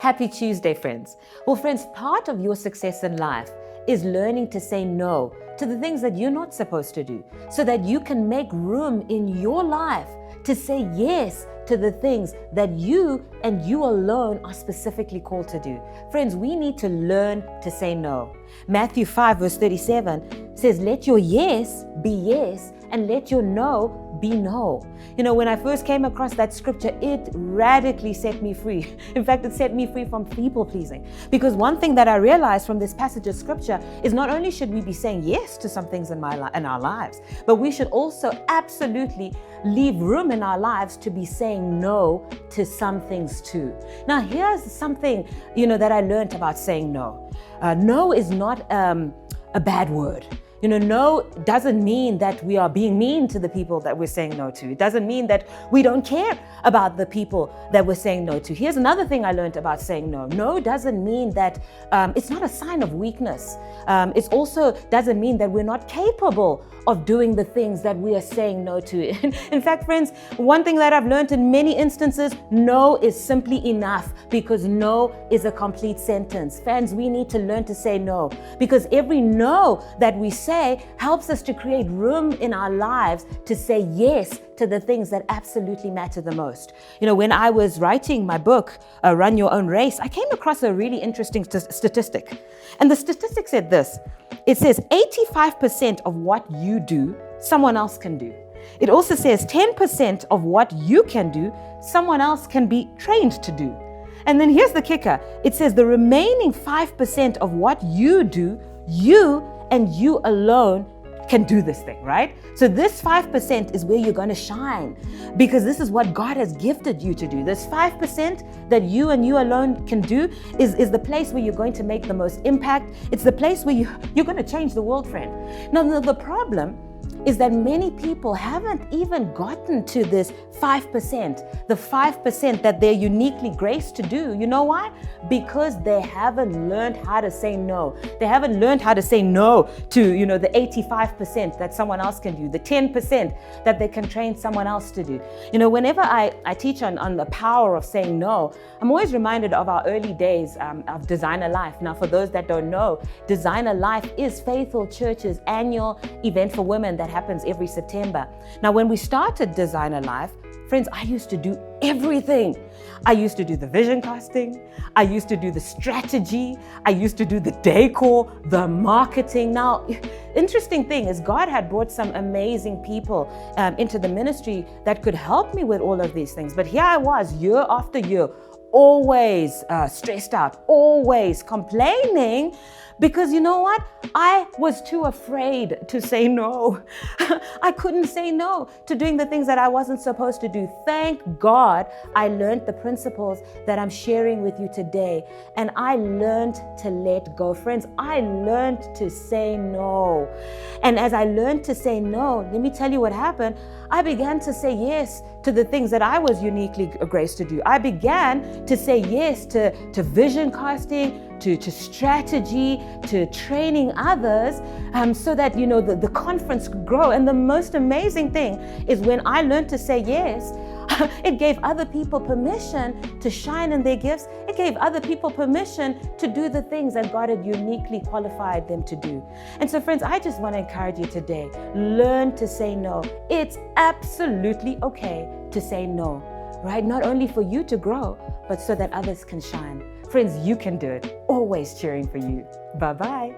Happy Tuesday, friends. Well, friends, part of your success in life is learning to say no to the things that you're not supposed to do so that you can make room in your life to say yes to the things that you and you alone are specifically called to do. Friends, we need to learn to say no. Matthew 5 verse 37 says, let your yes be yes and let your no be no. You know, when I first came across that scripture, it radically set me free. In fact, it set me free from people pleasing. Because one thing that I realized from this passage of scripture is not only should we be saying yes to some things in our lives, but we should also absolutely leave room in our lives to be saying no to some things too. Now, here's something, that I learned about saying no. No is not a bad word. No doesn't mean that we are being mean to the people that we're saying no to. It doesn't mean that we don't care about the people that we're saying no to. Here's another thing I learned about saying no. No doesn't mean that it's not a sign of weakness. It also doesn't mean that we're not capable of doing the things that we are saying no to. In fact, friends, one thing that I've learned in many instances, no is simply enough because no is a complete sentence. Friends, we need to learn to say no because every no that we say helps us to create room in our lives to say yes to the things that absolutely matter the most. When I was writing my book, Run Your Own Race, I came across a really interesting statistic. And the statistic said this. It says 85% of what you do, someone else can do. It also says 10% of what you can do, someone else can be trained to do. And then here's the kicker. It says the remaining 5% of what you do, you and you alone can do this thing, right? So this 5% is where you're going to shine because this is what God has gifted you to do. This 5% that you and you alone can do is the place where you're going to make the most impact. It's the place where you're going to change the world, friend. Now, the problem is that many people haven't even gotten to this 5%, the 5% that they're uniquely graced to do. You know why? Because they haven't learned how to say no. They haven't learned how to say no to, the 85% that someone else can do, the 10% that they can train someone else to do. Whenever I teach on the power of saying no, I'm always reminded of our early days of Designer Life. Now, for those that don't know, Designer Life is Faithful Church's annual event for women that happens every September. Now, when we started Designer Life, friends, I used to do everything. I used to do the vision casting. I used to do the strategy. I used to do the decor, the marketing. Now, interesting thing is God had brought some amazing people into the ministry that could help me with all of these things. But here I was year after year, always stressed out, always complaining because you know what? I was too afraid to say no. I couldn't say no to doing the things that I wasn't supposed to do. Thank God I learned the principles that I'm sharing with you today. And I learned to let go. Friends, I learned to say no. And as I learned to say no, let me tell you what happened. I began to say yes to the things that I was uniquely graced to do. I began to say yes to vision casting, to strategy, to training others so that, the conference could grow. And the most amazing thing is when I learned to say yes, it gave other people permission to shine in their gifts. It gave other people permission to do the things that God had uniquely qualified them to do. And so, friends, I just want to encourage you today, learn to say no. It's absolutely okay to say no, right? Not only for you to grow, but so that others can shine. Friends, you can do it. Always cheering for you. Bye-bye.